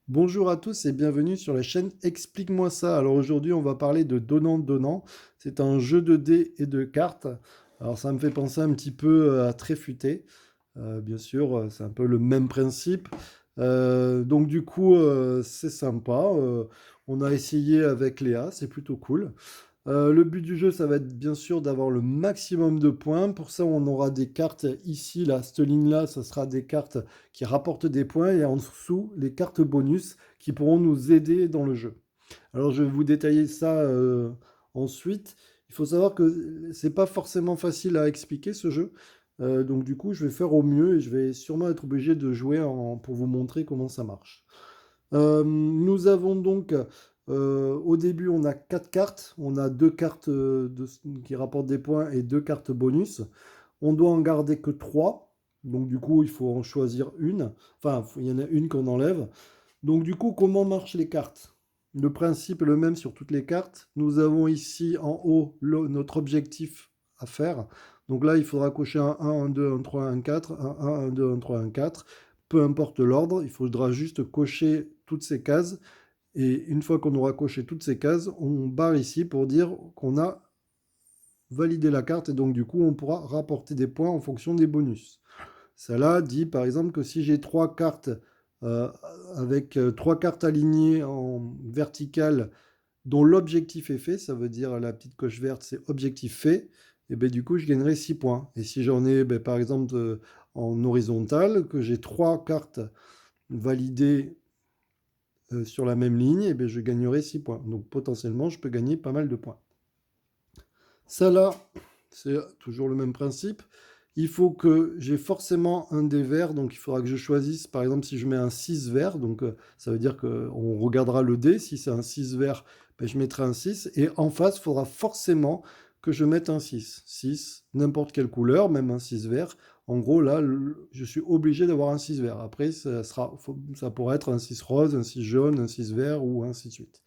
Bonjour à tous et bienvenue sur la chaîne Explique-moi ça. Alors aujourd'hui, on va parler de Donnant-Donnant. C'est un jeu de dés et de cartes. Alors ça me fait penser un petit peu à Tréfuté. Bien sûr, c'est un peu le même principe. Donc du coup, c'est sympa. On a essayé avec Léa, c'est plutôt cool. Le but du jeu, ça va être bien sûr d'avoir le maximum de points. Pour ça, on aura des cartes ici, là, cette ligne-là, ça sera des cartes qui rapportent des points et en dessous, les cartes bonus qui pourront nous aider dans le jeu. Alors, je vais vous détailler ça ensuite. Il faut savoir que c'est pas forcément facile à expliquer ce jeu. Donc, du coup, je vais faire au mieux et je vais sûrement être obligé de jouer pour vous montrer comment ça marche. Nous avons donc, au début, on a 4 cartes. On a 2 cartes qui rapportent des points et 2 cartes bonus. On doit en garder que 3. Donc du coup, il faut en choisir une. Enfin, il y en a une qu'on enlève. Donc du coup, comment marchent les cartes? Le principe est le même sur toutes les cartes. Nous avons ici en haut notre objectif à faire. Donc là, il faudra cocher un 1, un 2, un 3, un 4, un 1, un 2, un 3, un 4. Peu importe l'ordre, il faudra juste cocher toutes ces cases. Et une fois qu'on aura coché toutes ces cases, on barre ici pour dire qu'on a validé la carte et donc du coup, on pourra rapporter des points en fonction des bonus. Cela dit par exemple que si j'ai trois cartes euh, avec trois cartes alignées en verticale dont l'objectif est fait, ça veut dire la petite coche verte, c'est objectif fait, et ben, du coup, je gagnerai 6 points. Et si j'en ai, ben, par exemple, en horizontal, que j'ai trois cartes validées sur la même ligne, et ben, je gagnerai 6 points. Donc potentiellement, je peux gagner pas mal de points. Ça là, c'est toujours le même principe. Il faut que j'ai forcément un des verts, donc il faudra que je choisisse, par exemple, si je mets un 6 vert, donc ça veut dire qu'on regardera le dé, si c'est un 6 vert, ben, je mettrai un 6, et en face, il faudra forcément que je mette un 6. 6, n'importe quelle couleur, même un 6 vert. En gros, là, je suis obligé d'avoir un 6 vert. Après, ça pourrait être un 6 rose, un 6 jaune, un 6 vert, ou ainsi de suite.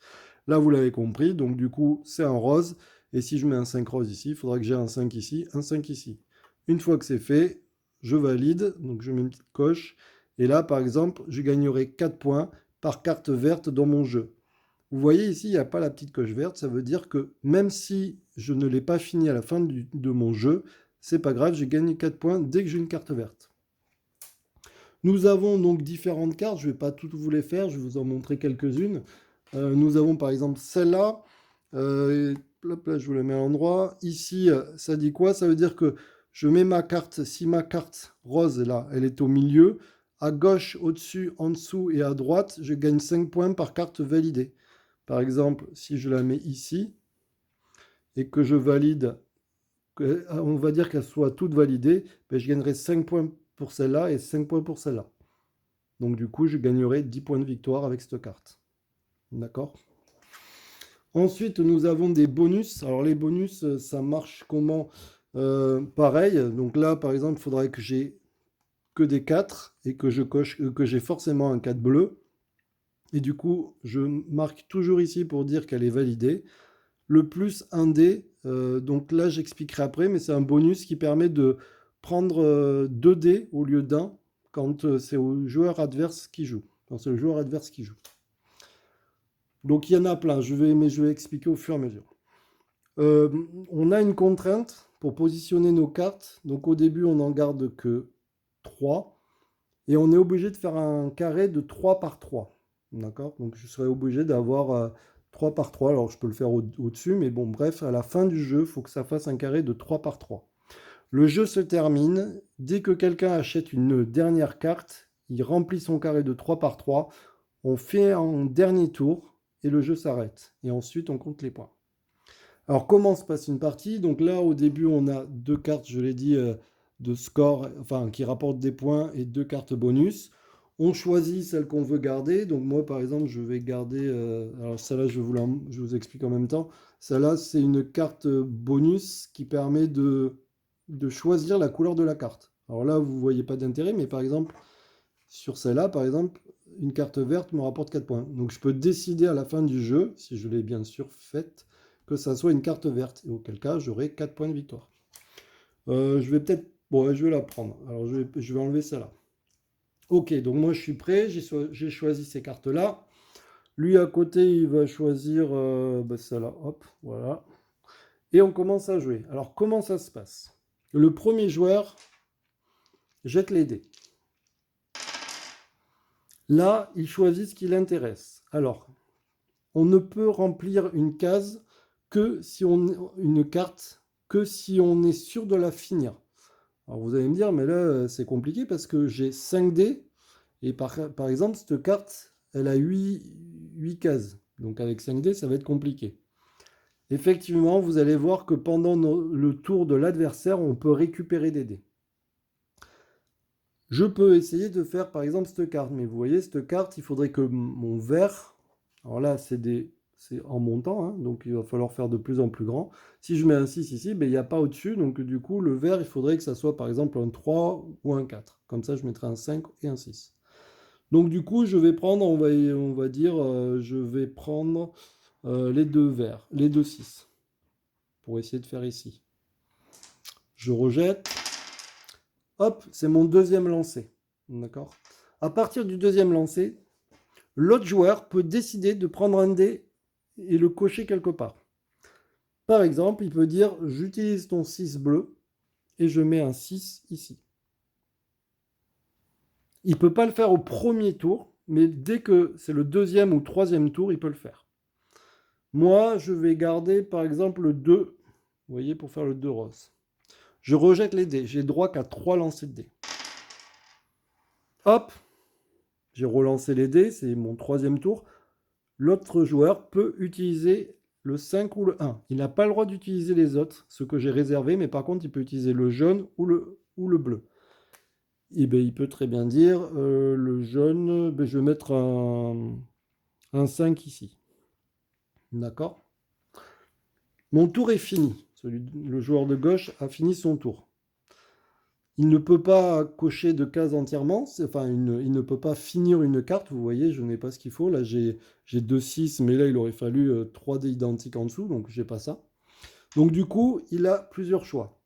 Là, vous l'avez compris, donc du coup, c'est un rose. Et si je mets un 5 rose ici, il faudra que j'ai un 5 ici, un 5 ici. Une fois que c'est fait, je valide, donc je mets une petite coche. Et là, par exemple, je gagnerai 4 points par carte verte dans mon jeu. Vous voyez ici, il n'y a pas la petite coche verte, ça veut dire que même si je ne l'ai pas fini à la fin de mon jeu, c'est pas grave, j'ai gagné 4 points dès que j'ai une carte verte. Nous avons donc différentes cartes, je ne vais pas toutes vous les faire, je vais vous en montrer quelques-unes. Nous avons par exemple celle-là. Hop là, je vous la mets à l'endroit. Ici, ça dit quoi? Ça veut dire que je mets ma carte, si ma carte rose là, elle est au milieu, à gauche, au-dessus, en dessous et à droite, je gagne 5 points par carte validée. Par exemple, si je la mets ici et que je valide, on va dire qu'elle soit toute validée, ben, je gagnerai 5 points pour celle-là et 5 points pour celle-là. Donc du coup, je gagnerai 10 points de victoire avec cette carte. D'accord? Ensuite, nous avons des bonus. Alors les bonus, ça marche comment? Pareil, donc là, par exemple, il faudrait que j'ai que des 4 et que je coche, que j'ai forcément un 4 bleu. Et du coup, je marque toujours ici pour dire qu'elle est validée. Le plus un dé, donc là, j'expliquerai après, mais c'est un bonus qui permet de prendre 2 dés au lieu d'un quand c'est au joueur adverse qui joue. Quand c'est le joueur adverse qui joue. Donc il y en a plein, mais je vais expliquer au fur et à mesure. Euh, on a une contrainte pour positionner nos cartes. Donc au début, on n'en garde que 3. Et on est obligé de faire un carré de 3 par 3. D'accord? Donc je serai obligé d'avoir 3 par 3. Alors je peux le faire au-dessus, mais bon, bref, à la fin du jeu, il faut que ça fasse un carré de 3 par 3. Le jeu se termine. Dès que quelqu'un achète une dernière carte, il remplit son carré de 3 par 3. On fait un dernier tour et le jeu s'arrête. Et ensuite, on compte les points. Alors, comment se passe une partie? Donc là, au début, on a deux cartes, je l'ai dit, de score, enfin, qui rapportent des points et deux cartes bonus. On choisit celle qu'on veut garder. Donc moi, par exemple, je vais garder... alors celle-là, je vous explique en même temps. Celle-là, c'est une carte bonus qui permet de choisir la couleur de la carte. Alors là, vous ne voyez pas d'intérêt, mais par exemple, sur celle-là, par exemple, une carte verte me rapporte 4 points. Donc je peux décider à la fin du jeu, si je l'ai bien sûr faite, que ça soit une carte verte. Et auquel cas, j'aurai 4 points de victoire. Je vais peut-être... Bon, je vais la prendre. Alors je vais enlever celle-là. Ok, donc moi je suis prêt, j'ai choisi ces cartes-là. Lui à côté, il va choisir celle-là, hop, voilà. Et on commence à jouer. Alors comment ça se passe? Le premier joueur jette les dés. Là, il choisit ce qui l'intéresse. Alors, on ne peut remplir une case que si on une carte que si on est sûr de la finir. Alors vous allez me dire, mais là c'est compliqué parce que j'ai 5 dés et par exemple cette carte, elle a 8 cases. Donc avec 5 dés, ça va être compliqué. Effectivement, vous allez voir que pendant le tour de l'adversaire, on peut récupérer des dés. Je peux essayer de faire par exemple cette carte, mais vous voyez, cette carte, il faudrait que mon vert, alors là c'est en montant, hein, donc il va falloir faire de plus en plus grand. Si je mets un 6 ici, ben, il n'y a pas au-dessus, donc du coup le vert, il faudrait que ça soit par exemple un 3 ou un 4. Comme ça, je mettrai un 5 et un 6. Donc du coup, je vais prendre, on va dire, je vais prendre les deux verts, les deux 6, pour essayer de faire ici. Je rejette. Hop, c'est mon deuxième lancer. D'accord? À partir du deuxième lancer, l'autre joueur peut décider de prendre un dé et le cocher quelque part. Par exemple, il peut dire j'utilise ton 6 bleu et je mets un 6 ici. Il ne peut pas le faire au premier tour, mais dès que c'est le deuxième ou troisième tour, il peut le faire. Moi, je vais garder par exemple le 2, vous voyez, pour faire le 2 rose. Je rejette les dés, j'ai droit qu'à 3 lancers de dés. Hop, j'ai relancé les dés, c'est mon troisième tour. L'autre joueur peut utiliser le 5 ou le 1. Il n'a pas le droit d'utiliser les autres, ceux que j'ai réservés, mais par contre, il peut utiliser le jaune ou le bleu. Et bien, il peut très bien dire le jaune, ben, je vais mettre un 5 ici. D'accord? Mon tour est fini. Le joueur de gauche a fini son tour. Il ne peut pas cocher de cases entièrement, enfin, il ne peut pas finir une carte. Vous voyez, je n'ai pas ce qu'il faut. Là, j'ai 2 6, mais là, il aurait fallu 3 dés identiques en dessous, donc j'ai pas ça. Donc du coup, il a plusieurs choix.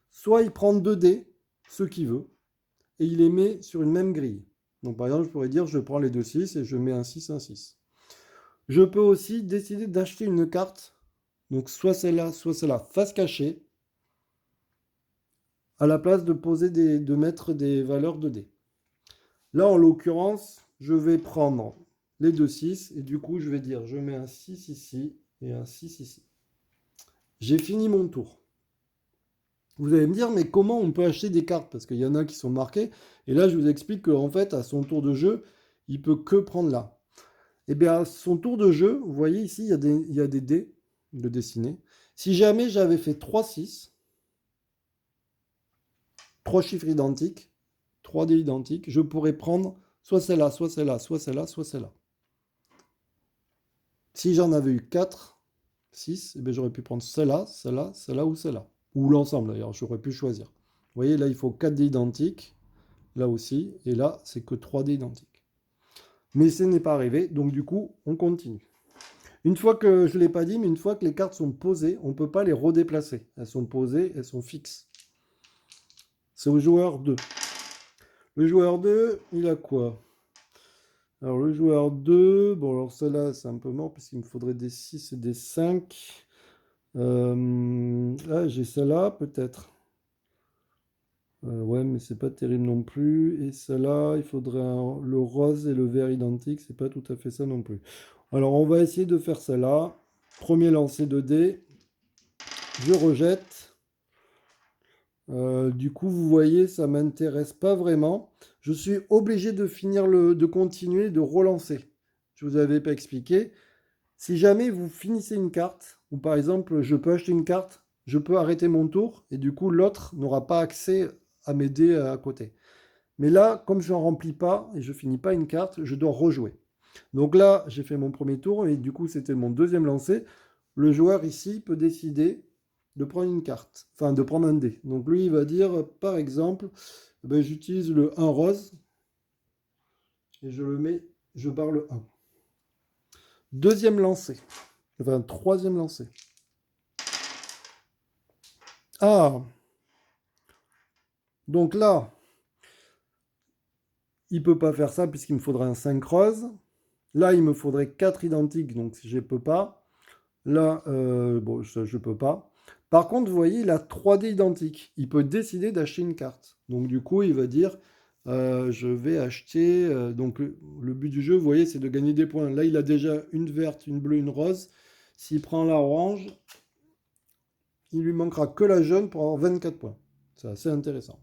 Soit il prend 2 dés, ce qu'il veut, et il les met sur une même grille. Donc par exemple, je pourrais dire, je prends les 2 6 et je mets un 6, un 6. Je peux aussi décider d'acheter une carte, donc soit celle-là, face cachée, à la place de mettre des valeurs de dés. Là, en l'occurrence, je vais prendre les 2 6 et du coup, je vais dire, je mets un 6 ici et un 6 ici. J'ai fini mon tour. Vous allez me dire, mais comment on peut acheter des cartes? Parce qu'il y en a qui sont marquées. Et là, je vous explique qu'en fait, à son tour de jeu, il peut que prendre là. Et bien, à son tour de jeu, vous voyez ici, il y a des dés de dessiner. Si jamais j'avais fait 3 6, 3 chiffres identiques, 3 dés identiques, je pourrais prendre soit celle-là, soit celle-là, soit celle-là, soit celle-là. Si j'en avais eu 4, 6, eh bien, j'aurais pu prendre celle-là, celle-là, celle-là ou celle-là. Ou l'ensemble d'ailleurs, j'aurais pu choisir. Vous voyez, là, il faut 4 dés identiques. Là aussi, et là, c'est que 3 dés identiques. Mais ce n'est pas arrivé, donc du coup, on continue. Une fois que, je ne l'ai pas dit, mais une fois que les cartes sont posées, on ne peut pas les redéplacer. Elles sont posées, elles sont fixes. C'est au joueur 2. Le joueur 2, il a quoi? Alors le joueur 2, bon alors celle-là c'est un peu mort puisqu'il me faudrait des 6 et des 5. Là j'ai celle-là peut-être. Ouais, mais c'est pas terrible non plus. Et celle-là, il faudrait le rose et le vert identique. C'est pas tout à fait ça non plus. Alors, on va essayer de faire celle-là. Premier lancer de dés. Je rejette. Du coup, vous voyez, ça m'intéresse pas vraiment. Je suis obligé de finir de continuer, de relancer. Je vous avais pas expliqué. Si jamais vous finissez une carte, ou par exemple, je peux acheter une carte, je peux arrêter mon tour, et du coup, l'autre n'aura pas accès à mes dés à côté. Mais là, comme je n'en remplis pas et je finis pas une carte, je dois rejouer. Donc là, j'ai fait mon premier tour et du coup, c'était mon deuxième lancer. Le joueur ici peut décider de prendre une carte, enfin de prendre un dé. Donc lui, il va dire, par exemple, ben, j'utilise le 1 rose et je le mets, je barre le 1. Deuxième lancer, enfin troisième lancer. Ah, donc là, il ne peut pas faire ça puisqu'il me faudrait un 5 rose. Là, il me faudrait 4 identiques, donc je ne peux pas. Là, bon, je ne peux pas. Par contre, vous voyez, il a 3D identiques. Il peut décider d'acheter une carte. Donc, du coup, il va dire, je vais acheter... donc, le but du jeu, vous voyez, c'est de gagner des points. Là, il a déjà une verte, une bleue, une rose. S'il prend la orange, il lui manquera que la jaune pour avoir 24 points. C'est assez intéressant.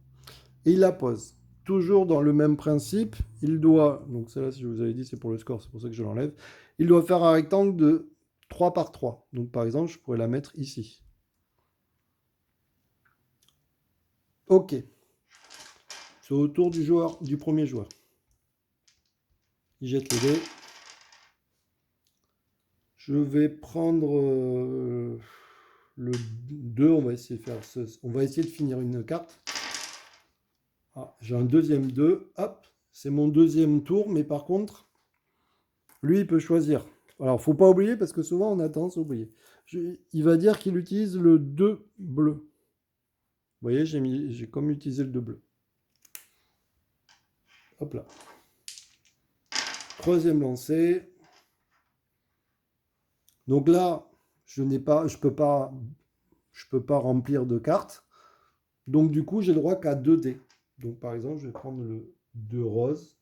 Et il la pose. Toujours dans le même principe, il doit... Donc, celle-là, si je vous avais dit, c'est pour le score, c'est pour ça que je l'enlève. Il doit faire un rectangle de 3 par 3. Donc, par exemple, je pourrais la mettre ici. Ok. C'est au tour du premier joueur. Il jette les dés. Je vais prendre le 2. On va essayer de finir une carte. Ah, j'ai un deuxième 2. Hop. C'est mon deuxième tour. Mais par contre, lui, il peut choisir. Alors, il ne faut pas oublier parce que souvent, on a tendance à oublier. Il va dire qu'il utilise le 2 bleu. Vous voyez, j'ai comme utilisé le 2 bleu. Hop là. Troisième lancé. Donc là, je peux pas remplir de cartes. Donc du coup, j'ai le droit qu'à 2 dés. Donc par exemple, je vais prendre le 2 rose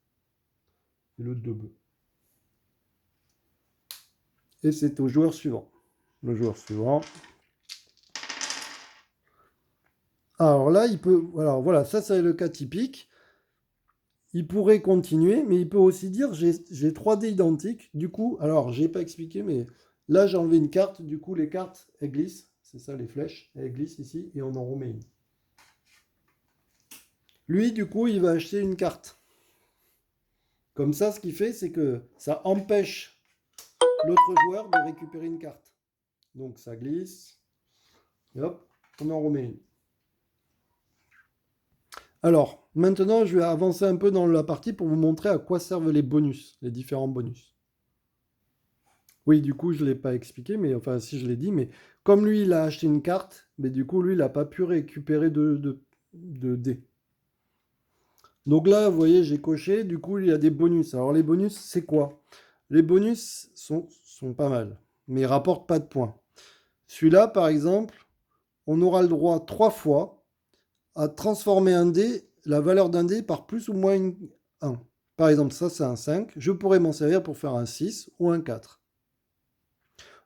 et le 2 bleu. Et c'est au joueur suivant. Le joueur suivant. Alors là, il peut... Alors voilà, ça c'est le cas typique. Il pourrait continuer, mais il peut aussi dire j'ai 3 dés identiques. Du coup, alors j'ai pas expliqué, mais là j'ai enlevé une carte. Du coup, les cartes, elles glissent. C'est ça les flèches. Elles glissent ici et on en remet une. Lui, du coup, il va acheter une carte. Comme ça, ce qu'il fait, c'est que ça empêche l'autre joueur de récupérer une carte. Donc ça glisse. Et hop, on en remet une. Alors, maintenant, je vais avancer un peu dans la partie pour vous montrer à quoi servent les bonus, les différents bonus. Oui, du coup, je ne l'ai pas expliqué, mais enfin, si je l'ai dit, mais comme lui, il a acheté une carte, mais du coup, lui, il n'a pas pu récupérer de dés. Donc là, vous voyez, j'ai coché, du coup, il y a des bonus. Alors, les bonus, c'est quoi? Les bonus sont pas mal, mais ils rapportent pas de points. Celui-là, par exemple, on aura le droit 3 fois à transformer un dé, la valeur d'un dé par plus ou moins 1. Par exemple, ça, c'est un 5. Je pourrais m'en servir pour faire un 6 ou un 4.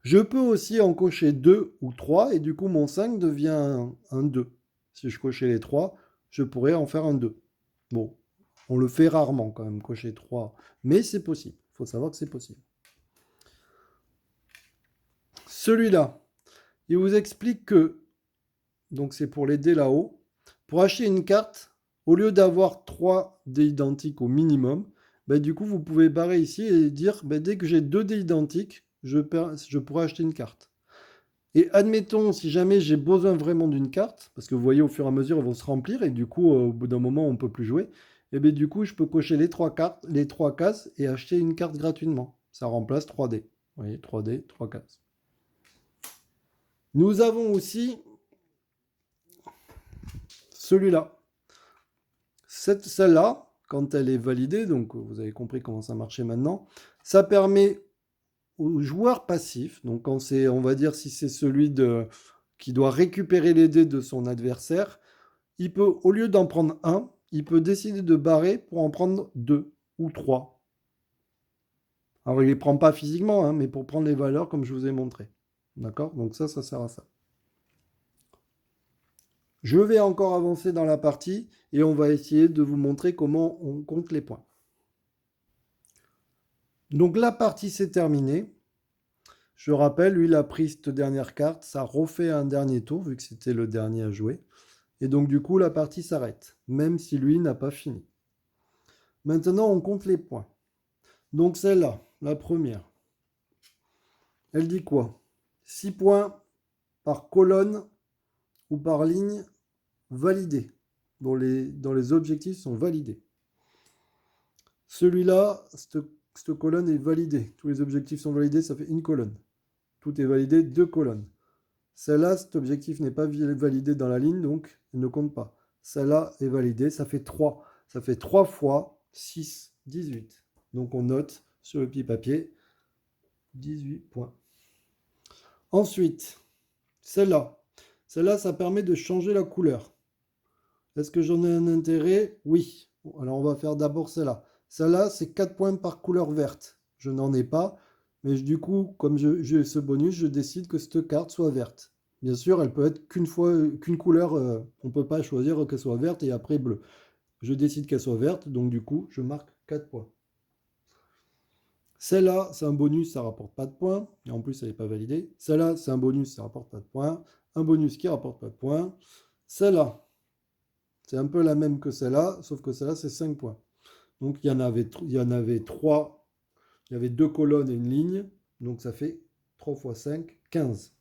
Je peux aussi en cocher 2 ou 3, et du coup, mon 5 devient un 2. Si je cochais les 3, je pourrais en faire un 2. Bon, on le fait rarement quand même, cocher 3, mais c'est possible. Il faut savoir que c'est possible. Celui-là, il vous explique que, donc c'est pour les dés là-haut, pour acheter une carte, au lieu d'avoir 3 dés identiques au minimum, ben, du coup, vous pouvez barrer ici et dire, ben, dès que j'ai 2 dés identiques, je pourrais acheter une carte. Et admettons, si jamais j'ai besoin vraiment d'une carte, parce que vous voyez, au fur et à mesure, elles vont se remplir, et du coup, au bout d'un moment, on ne peut plus jouer, et bien du coup, je peux cocher les 3 cartes, les 3 cases, et acheter une carte gratuitement. Ça remplace 3 dés. Vous voyez, 3 dés, 3 cases. Nous avons aussi celui-là. Celle-là, quand elle est validée, donc vous avez compris comment ça marchait maintenant, ça permet au joueur passif, donc quand c'est, on va dire si c'est celui qui doit récupérer les dés de son adversaire, il peut, au lieu d'en prendre un, il peut décider de barrer pour en prendre 2 ou 3. Alors il ne les prend pas physiquement, hein, mais pour prendre les valeurs comme je vous ai montré. D'accord? Donc ça sert à ça. Je vais encore avancer dans la partie et on va essayer de vous montrer comment on compte les points. Donc la partie s'est terminée. Je rappelle, lui, il a pris cette dernière carte. Ça refait un dernier tour, vu que c'était le dernier à jouer. Et donc, du coup, la partie s'arrête, même si lui n'a pas fini. Maintenant, on compte les points. Donc, celle-là, la première, elle dit quoi? 6 points par colonne ou par ligne validée, dont les objectifs sont validés. Celui-là, cette colonne est validée. Tous les objectifs sont validés, ça fait une colonne. Tout est validé, 2 colonnes. Celle-là, cet objectif n'est pas validé dans la ligne, donc il ne compte pas. Celle-là est validée, ça fait 3. Ça fait 3 fois 6, 18. Donc on note sur le petit papier 18 points. Ensuite, celle-là. Celle-là, ça permet de changer la couleur. Est-ce que j'en ai un intérêt? Oui. Alors on va faire d'abord celle-là. Celle-là, c'est 4 points par couleur verte. Je n'en ai pas, mais du coup, comme j'ai ce bonus, je décide que cette carte soit verte. Bien sûr, elle peut être qu'une couleur, on ne peut pas choisir qu'elle soit verte et après bleue. Je décide qu'elle soit verte, donc du coup, je marque 4 points. Celle-là, c'est un bonus, ça rapporte pas de points. Et en plus, elle n'est pas validée. Celle-là, c'est un bonus, ça rapporte pas de points. Un bonus qui rapporte pas de points. Celle-là, c'est un peu la même que celle-là, sauf que celle-là, c'est 5 points. Donc, il y en avait 3. Il y avait 2 colonnes et une ligne. Donc, ça fait 3 fois 5, 15.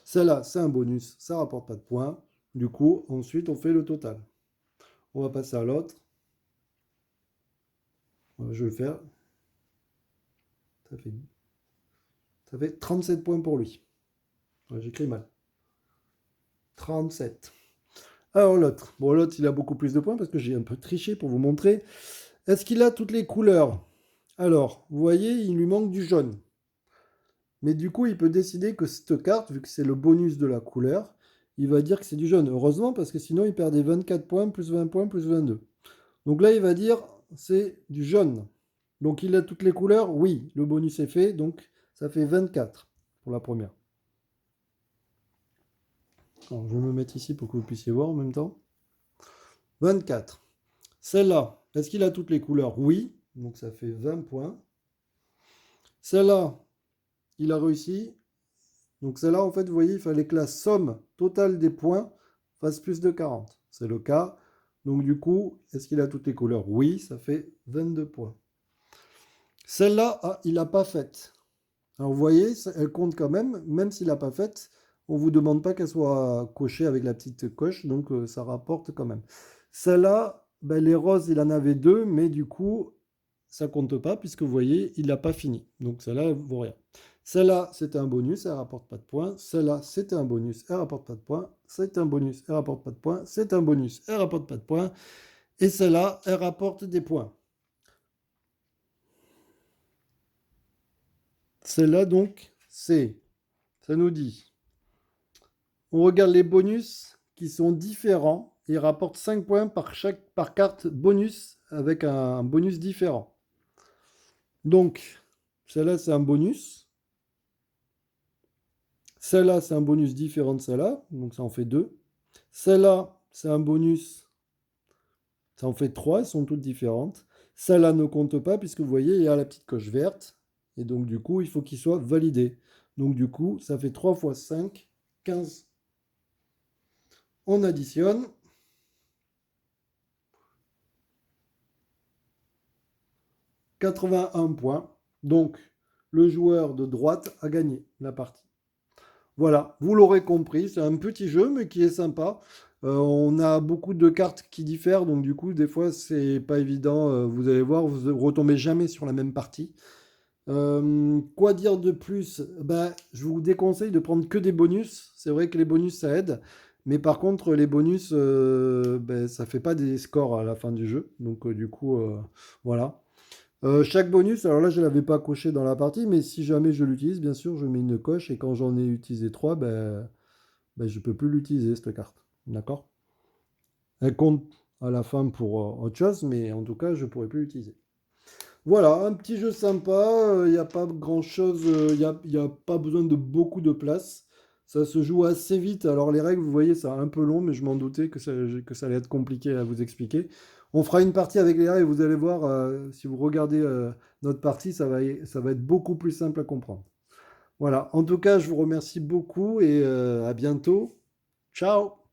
Celle-là, c'est un bonus, ça rapporte pas de points. Du coup, ensuite, on fait le total. On va passer à l'autre. Je vais le faire. Ça fait 37 points pour lui. J'écris mal. 37. Alors l'autre. Bon, l'autre, il a beaucoup plus de points parce que j'ai un peu triché pour vous montrer. Est-ce qu'il a toutes les couleurs? Alors, vous voyez, il lui manque du jaune. Mais du coup, il peut décider que cette carte, vu que c'est le bonus de la couleur, il va dire que c'est du jaune. Heureusement, parce que sinon, il perdait 24 points, plus 20 points, plus 22. Donc là, il va dire c'est du jaune. Donc il a toutes les couleurs? Oui, le bonus est fait. Donc ça fait 24 pour la première. Alors, je vais me mettre ici pour que vous puissiez voir en même temps. 24. Celle-là, est-ce qu'il a toutes les couleurs? Oui. Donc ça fait 20 points. Celle-là, il a réussi. Donc celle-là, en fait, vous voyez, il fallait que la somme totale des points fasse plus de 40. C'est le cas. Donc du coup, est-ce qu'il a toutes les couleurs? Oui, ça fait 22 points. Celle-là, ah, il n'a pas faite. Alors vous voyez, elle compte quand même s'il n'a pas faite. On ne vous demande pas qu'elle soit cochée avec la petite coche, donc ça rapporte quand même. Celle-là, ben, les roses, il en avait 2, mais du coup, ça compte pas, puisque vous voyez, il n'a pas fini. Donc celle-là, elle vaut rien. Celle-là, c'était un bonus, elle rapporte pas de points. Celle-là, c'était un bonus, elle rapporte pas de points. C'est un bonus, elle rapporte pas de points. C'est un bonus, elle rapporte pas de points. Et celle-là, elle rapporte des points. Celle-là, donc, ça nous dit, on regarde les bonus qui sont différents et rapportent 5 points par carte bonus avec un bonus différent. Donc, celle-là, c'est un bonus. Celle-là, c'est un bonus différent de celle-là, donc ça en fait 2. Celle-là, c'est un bonus, ça en fait 3, elles sont toutes différentes. Celle-là ne compte pas puisque vous voyez, il y a la petite coche verte. Et donc, du coup, il faut qu'il soit validé. Donc, du coup, ça fait 3 fois 5, 15. On additionne. 81 points. Donc, le joueur de droite a gagné la partie. Voilà, vous l'aurez compris, c'est un petit jeu, mais qui est sympa. On a beaucoup de cartes qui diffèrent, donc du coup, des fois, c'est pas évident. Vous allez voir, vous ne retombez jamais sur la même partie. Quoi dire de plus? Ben, je vous déconseille de prendre que des bonus. C'est vrai que les bonus, ça aide. Mais par contre, les bonus, ben, ça fait pas des scores à la fin du jeu. Donc, du coup, voilà. Chaque bonus, alors là je ne l'avais pas coché dans la partie, mais si jamais je l'utilise, bien sûr, je mets une coche et quand j'en ai utilisé 3, ben, je ne peux plus l'utiliser cette carte. D'accord? Elle compte à la fin pour autre chose, mais en tout cas, je ne pourrai plus l'utiliser. Voilà, un petit jeu sympa, il n'y a pas grand-chose, il y a pas besoin de beaucoup de place. Ça se joue assez vite. Alors les règles, vous voyez, c'est un peu long, mais je m'en doutais que ça allait être compliqué à vous expliquer. On fera une partie avec les règles et vous allez voir, si vous regardez notre partie, ça va être beaucoup plus simple à comprendre. Voilà, en tout cas, je vous remercie beaucoup et à bientôt. Ciao!